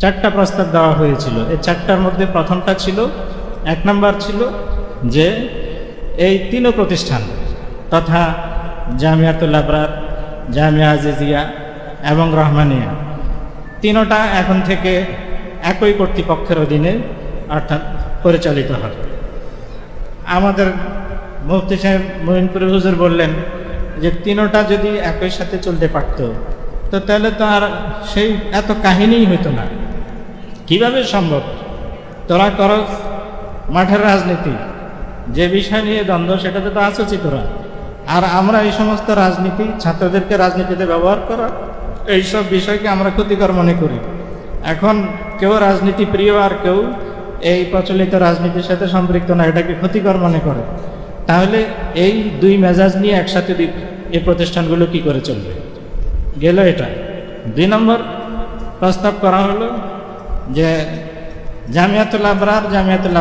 চারটা প্রস্তাব দেওয়া হয়েছিল। এই চারটার মধ্যে প্রথমটা ছিল, 1 নম্বর ছিল যে এই তিনও প্রতিষ্ঠান তথা জামিয়াতুল আবরার, জামিয়া আজিজিয়া এবং রহমানিয়া তিনোটা এখন থেকে একই কর্তৃপক্ষের অধীনে অর্থাৎ পরিচালিত হবে। আমাদের মুফতি সাহেব মঈনপুরী হুজুর বললেন যে তিনোটা যদি একই সাথে চলতে পারত তো তাহলে তো আর সেই এত কাহিনীই হইতো না। কিভাবে সম্ভব? তোরা করো মাঠের রাজনীতি, যে বিষয় নিয়ে দ্বন্দ্ব সেটাতে তো আছোছি তোরা, আর আমরা এই সমস্ত রাজনীতি, ছাত্রদেরকে রাজনীতিতে ব্যবহার করা, এইসব বিষয়কে আমরা ক্ষতিকর মনে করি। এখন কেউ রাজনীতি প্রিয় আর কেউ এই প্রচলিত রাজনীতির সাথে সম্পৃক্ত না, এটাকে ক্ষতিকর মনে করে। তাহলে এই দুই মেজাজ নিয়ে একসাথে এই প্রতিষ্ঠানগুলো কি করে চলবে? গেল এটা। 2 নম্বর প্রস্তাব করা হলো যে জামিয়াতুল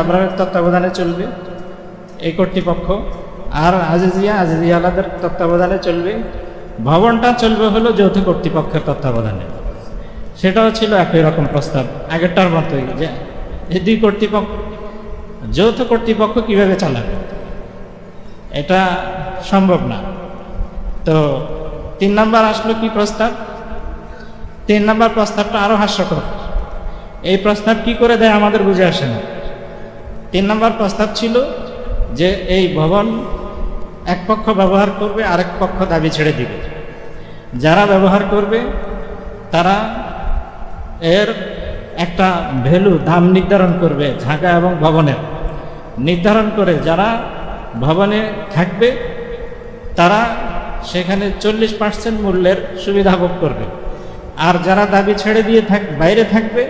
আবরারের তত্ত্বাবধানে চলবে এই কর্তৃপক্ষ, আর আজিজিয়া আলাদের তত্ত্বাবধানে চলবে। ভবনটা চলবে হলো যৌথ কর্তৃপক্ষের তত্ত্বাবধানে। সেটাও ছিল একই রকম প্রস্তাব, আগেরটার মতোই, যে এই দুই কর্তৃপক্ষ যৌথ কর্তৃপক্ষ কিভাবে চালাবে, এটা সম্ভব না। তো 3 নম্বর আসলো কি প্রস্তাব? 3 নম্বর প্রস্তাবটা আরো হাস্যকর। এই প্রস্তাব কি করে দেয় আমাদের বুঝে আসে না। 3 নম্বর প্রস্তাব ছিল যে এই ভবন এক পক্ষ ব্যবহার করবে, আরেক পক্ষ দাবি ছেড়ে দিবে। যারা ব্যবহার করবে তারা এর একটা ভ্যালু, দাম নির্ধারণ করবে, জায়গা এবং ভবনের নির্ধারণ করে যারা ভবনে থাকবে তারা সেখানে 40% মূল্যের সুবিধা ভোগ করবে, আর যারা দাবি ছেড়ে দিয়ে বাইরে থাকবে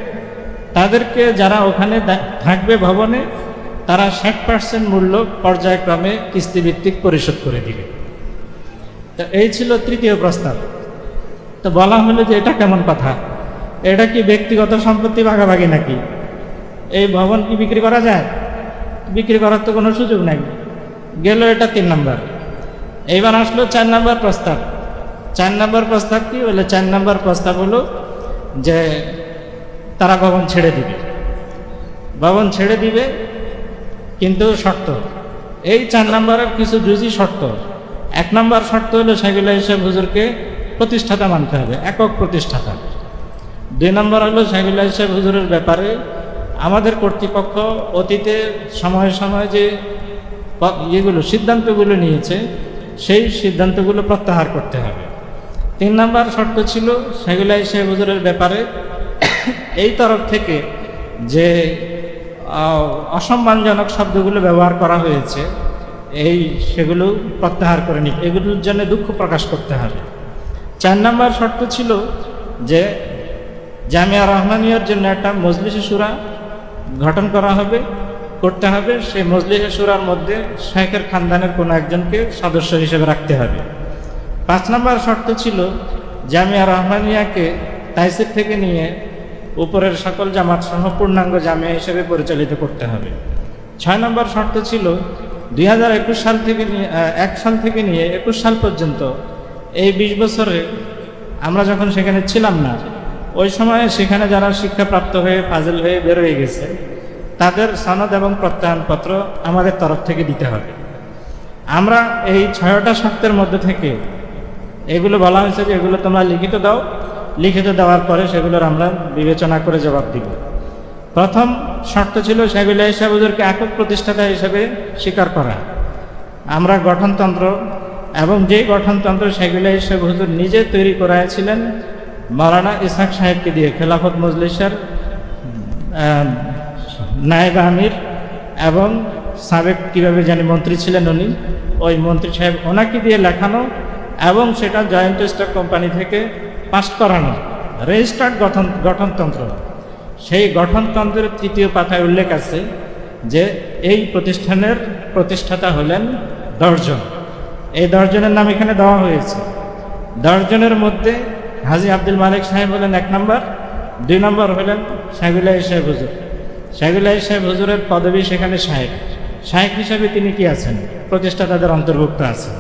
তাদেরকে, যারা ওখানে থাকবে ভবনে, তারা 60% মূল্য পর্যায়ক্রমে কিস্তিভিত্তিক পরিশোধ করে দিবে। তো এই ছিল তৃতীয় প্রস্তাব। তো বলা হলো যে এটা কেমন কথা? এটা কি ব্যক্তিগত সম্পত্তি ভাগাভাগি নাকি? এই ভবন কি বিক্রি করা যায়? বিক্রি করার তো কোনো সুযোগ নাই। গেল এটা 3 নম্বর। এইবার আসলো 4 নম্বর প্রস্তাব। 4 নম্বর প্রস্তাব কি বলে? 4 নম্বর প্রস্তাব হলো যে তারা ভবন ছেড়ে দিবে। ভবন ছেড়ে দিবে, কিন্তু শর্ত। এই 4 নম্বরের কিছু জুজি শর্ত। 1 নম্বর শর্ত হলো শাইখুল ইসলাম হুজুরকে প্রতিষ্ঠাতা মানতে হবে, একক প্রতিষ্ঠাতা। 2 নম্বর হলো শাইখুল ইসলাম হুজুরের ব্যাপারে আমাদের কর্তৃপক্ষ অতীতে সময়ে সময়ে যে সিদ্ধান্তগুলো নিয়েছে সেই সিদ্ধান্তগুলো প্রত্যাহার করতে হবে। 3 নম্বর শর্ত ছিল শাইখুল ইসলাম হুজুরের ব্যাপারে এই তরফ থেকে যে অসম্মানজনক শব্দগুলো ব্যবহার করা হয়েছে সেগুলো প্রত্যাহার করে নিতে, এগুলোর জন্য দুঃখ প্রকাশ করতে হবে। 4 নম্বর শর্ত ছিল যে জামিয়া রহমানিয়ার জন্য একটা মজলিসে শুরা গঠন করতে হবে। সেই মজলিসে শুরার মধ্যে শাইখের খানদানের কোনো একজনকে সদস্য হিসেবে রাখতে হবে। 5 নম্বর শর্ত ছিল জামিয়া রহমানিয়াকে তাইসির থেকে নিয়ে উপরের সকল জামাত সহ পূর্ণাঙ্গ জামিয়া হিসেবে পরিচালিত করতে হবে। 6 নম্বর শর্ত ছিল 2021 সাল থেকে নিয়ে 21 সাল পর্যন্ত, এই 20 বছরে আমরা যখন সেখানে ছিলাম না, ওই সময়ে সেখানে যারা শিক্ষাপ্রাপ্ত হয়ে ফাজিল হয়ে বের হয়ে গেছে তাদের সনদ এবং প্রত্যয়নপত্র আমাদের তরফ থেকে দিতে হবে। আমরা এই 6টা শর্তের মধ্যে থেকে এগুলো বলা হয়েছে যে এগুলো তোমরা লিখিত দাও, লিখিত দেওয়ার পরে সেগুলোর আমরা বিবেচনা করে জবাব দিব। প্রথম শর্ত ছিল শাইখুল ইসলাম হুজুরকে একক প্রতিষ্ঠাতা হিসেবে স্বীকার করা। আমরা গঠনতন্ত্র, এবং যেই গঠনতন্ত্র শাইখুল ইসলাম হুজুর নিজে তৈরি করাইছিলেন মাওলানা ইসহাক সাহেবকে দিয়ে, খেলাফত মজলিসের নায়েব আমির এবং সাবেক কীভাবে জানি মন্ত্রী ছিলেন উনি, ওই মন্ত্রী সাহেব ওনাকে দিয়ে লেখানো এবং সেটা জয়েন্ট স্টক কোম্পানি থেকে পাস করানো রেজিস্টার্ড গঠনতন্ত্র। সেই গঠনতন্ত্রের 3য় পাতায় উল্লেখ আছে যে এই প্রতিষ্ঠানের প্রতিষ্ঠাতা হলেন 10 জন। এই 10 জনের নাম এখানে দেওয়া হয়েছে। 10 জনের মধ্যে হাজী আব্দুল মালিক সাহেব হলেন 1 নম্বর, 2 নম্বর হলেন শাইখুল ইসলাম হুজুর। শাইখুল ইসলাম হুজুরের পদবী সেখানে শাইখ হিসাবে তিনি কি আছেন? প্রতিষ্ঠাতাদের অন্তর্ভুক্ত আছেন।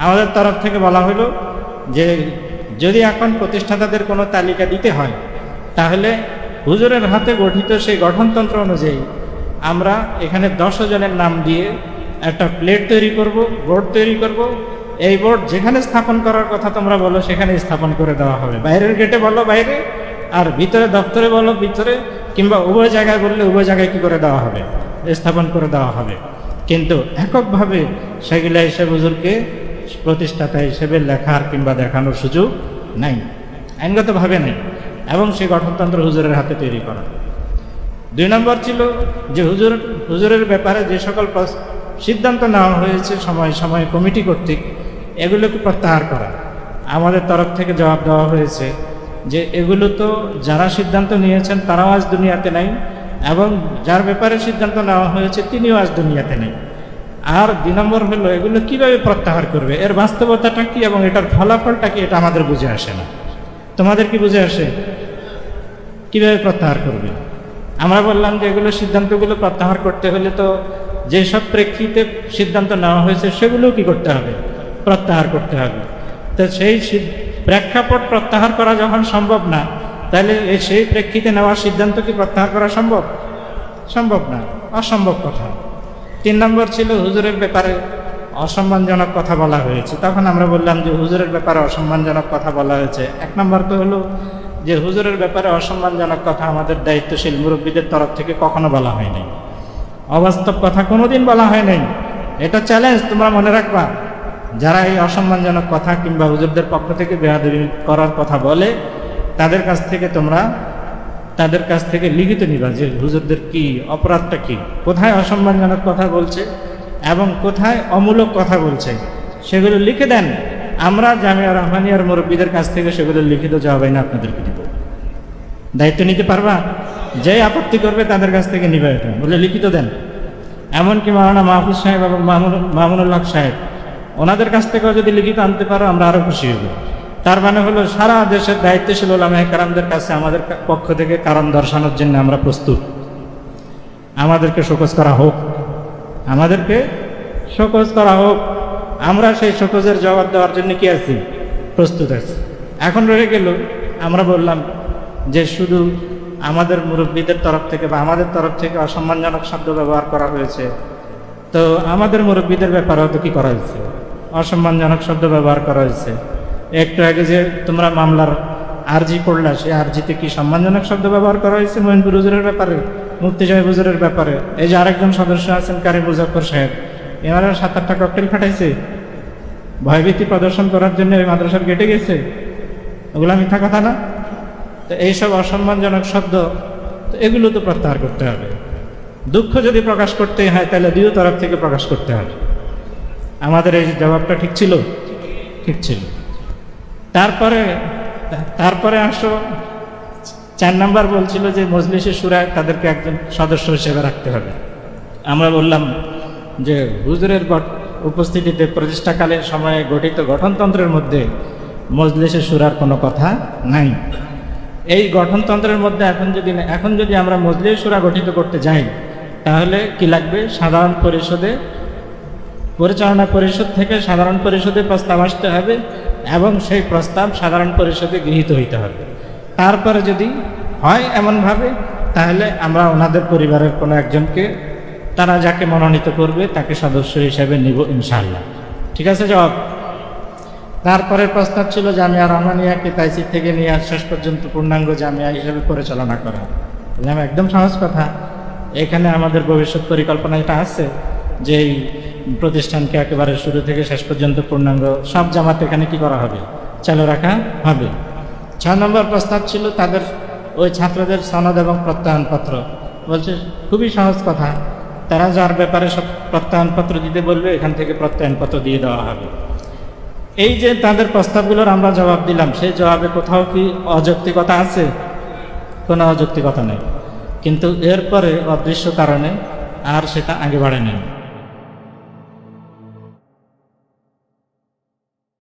আমাদের তরফ থেকে বলা হলো যে যদি এখন প্রতিষ্ঠাতাদের কোনো তালিকা দিতে হয় তাহলে হুজুরের হাতে গঠিত সেই গঠনতন্ত্র অনুযায়ী আমরা এখানে 10 জনের নাম দিয়ে একটা প্লেট তৈরি করব, বোর্ড তৈরি করব। এই বোর্ড যেখানে স্থাপন করার কথা তোমরা বলো সেখানে স্থাপন করে দেওয়া হবে। বাইরের গেটে বলো বাইরে, আর ভিতরে দপ্তরে বলো ভিতরে, কিংবা উভয় জায়গায় বললে উভয় জায়গায় কি করে দেওয়া হবে, স্থাপন করে দেওয়া হবে। কিন্তু এককভাবে সেগুলা হিসেবে হুজুরকে প্রতিষ্ঠাতা হিসেবে লেখার কিংবা দেখানোর সুযোগ নাই, আইনগতভাবে নেই, এবং সেই গঠনতন্ত্র হুজুরের হাতে তৈরি করা। 2 নম্বর ছিল যে হুজুরের ব্যাপারে যে সকল সিদ্ধান্ত নেওয়া হয়েছে সময় সময়ে কমিটি কর্তৃক, এগুলোকে প্রত্যাহার করা। আমাদের তরফ থেকে জবাব দেওয়া হয়েছে যে এগুলো তো যারা সিদ্ধান্ত নিয়েছেন তারাও আজ দুনিয়াতে নাই, এবং যার ব্যাপারে সিদ্ধান্ত নেওয়া হয়েছে তিনিও আজ দুনিয়াতে নেই। আর 2 নম্বর হলো এগুলো কিভাবে প্রত্যাহার করবে, এর বাস্তবতাটা কি এবং এটার ফলাফলটা কি, এটা আমাদের বুঝে আসে না। তোমাদের কি বুঝে আসে কিভাবে প্রত্যাহার করবে? আমরা বললাম যে এগুলো সিদ্ধান্তগুলো প্রত্যাহার করতে হলে তো যেসব প্রেক্ষিতে সিদ্ধান্ত নেওয়া হয়েছে সেগুলোও কি করতে হবে, প্রত্যাহার করতে হবে। তো সেই প্রেক্ষাপট প্রত্যাহার করা যখন সম্ভব না, তাহলে সেই প্রেক্ষিতে নেওয়া সিদ্ধান্ত কি প্রত্যাহার করা সম্ভব? সম্ভব না, অসম্ভব কথা। 3 নম্বর ছিল হুজুরের ব্যাপারে অসম্মানজনক কথা বলা হয়েছে। তখন আমরা বললাম যে হুজুরের ব্যাপারে অসম্মানজনক কথা বলা হয়েছে। 1 নম্বর তো হলো যে হুজুরের ব্যাপারে অসম্মানজনক কথা আমাদের দায়িত্বশীল মুরব্বীদের তরফ থেকে কখনো বলা হয় নাই, অবাস্তব কথা কোনোদিন বলা হয় নাই। এটা চ্যালেঞ্জ, তোমরা মনে রাখবা। যারা এই অসম্মানজনক কথা কিংবা হুজুরদের পক্ষ থেকে বেয়াদবি করার কথা বলে, তাদের কাছ থেকে লিখিত নিবা যে হুজুরদের কি অপরাধটা কি, কোথায় অসম্মানজনক কথা বলছে এবং কোথায় অমূলক কথা বলছে, সেগুলো লিখে দেন। আমরা জামিয়া রহমানিয়ার মুরব্বীদের কাছ থেকে সেগুলো লিখিত জবাব না আপনাদেরকে দিব। দায়িত্ব নিতে পারবা? যে আপত্তি করবে তাদের কাছ থেকে নিবে, এটা বলে লিখিত দেন। এমনকি মাওলানা মাহফুজ সাহেব এবং মামুনুল হক সাহেব, ওনাদের কাছ থেকেও যদি লিখিত আনতে পারো আমরা আরো খুশি হব। তার মানে হলো সারা দেশের দায়িত্বশীল ওলামায়ে কেরামদের কাছে আমাদের পক্ষ থেকে কারণ দর্শানোর জন্য আমরা প্রস্তুত। আমাদেরকে শোকজ করা হোক, আমাদেরকে শোকজ করা হোক, আমরা সেই শোকজের জবাব দেওয়ার জন্য কি আছি, প্রস্তুত আছি। এখন রয়ে গেল, আমরা বললাম যে শুধু আমাদের মুরব্বীদের তরফ থেকে বা আমাদের তরফ থেকে অসম্মানজনক শব্দ ব্যবহার করা হয়েছে, তো আমাদের মুরব্বীদের ব্যাপারেও তো কি করা হয়েছে, অসম্মানজনক শব্দ ব্যবহার করা হয়েছে। একটু আগে যে তোমরা মামলার আরজি পড়লা, সেই আরজিতে কি সম্মানজনক শব্দ ব্যবহার করা হয়েছে মঈনপুর হুজুরের ব্যাপারে, মুফতি সাহেব হুজুরের ব্যাপারে। এই যে আরেকজন সদস্য আছেন কারি মুজাফফর সাহেব, এনারা 7-8টা ককটেল ফাটাইছে, ভয়ভীতি প্রদর্শন করার জন্য এই মাদ্রাসার গেটে গেছে। ওগুলো মিথ্যা কথা না? তো এইসব অসম্মানজনক শব্দ, তো এগুলো তো প্রত্যাহার করতে হবে। দুঃখ যদি প্রকাশ করতে হয় তাহলে 2 তরফ থেকে প্রকাশ করতে হবে। আমাদের এই জবাবটা ঠিক ছিল? ঠিক ছিল। তারপরে আসো 4 নম্বর বলছিল যে মজলিসে শুরায় তাদেরকে একজন সদস্য হিসেবে রাখতে হবে। আমরা বললাম যে হুজুরের উপস্থিতিতে প্রতিষ্ঠাকালীন সময়ে গঠিত গঠনতন্ত্রের মধ্যে মজলিসে শুরার কোনো কথা নাই। এই গঠনতন্ত্রের মধ্যে এখন যদি আমরা মজলিসে শুরা গঠিত করতে যাই, তাহলে কি লাগবে, সাধারণ পরিষদে, পরিচালনা পরিষদ থেকে সাধারণ পরিষদে প্রস্তাব আসতে হবে এবং সেই প্রস্তাব সাধারণ পরিষদে গৃহীত হইতে হবে। তারপরে যদি হয় এমনভাবে, তাহলে আমরা ওনাদের পরিবারের কোনো একজনকে, তারা যাকে মনোনীত করবে তাকে সদস্য হিসেবে নিব ইনশাআল্লাহ। ঠিক আছে জবাব? তারপরের প্রস্তাব ছিল জামিয়া রহমানিয়াকে তাইসির থেকে নিয়ে শেষ পর্যন্ত পূর্ণাঙ্গ জামিয়া হিসেবে পরিচালনা করা। বললাম একদম সহজ কথা। এখানে আমাদের ভবিষ্যৎ পরিকল্পনা এটা আছে যে এই প্রতিষ্ঠানকে একেবারে শুরু থেকে শেষ পর্যন্ত পূর্ণাঙ্গ সব জামাত এখানে কি করা হবে, চালু রাখা হবে। 6 নম্বর প্রস্তাব ছিল তাদের ওই ছাত্রদের সনদ এবং প্রত্যয়নপত্র। বলছে খুবই সহজ কথা, তারা যার ব্যাপারে সব প্রত্যয়নপত্র দিতে বলবে এখান থেকে প্রত্যয়নপত্র দিয়ে দেওয়া হবে। এই যে তাদের প্রস্তাবগুলোর আমরা জবাব দিলাম, সেই জবাবে কোথাও কি অযৌক্তিকতা আছে? কোনো অযৌক্তিকতা নেই, কিন্তু এরপরে অদৃশ্য কারণে আর সেটা আগে বাড়ে নেই।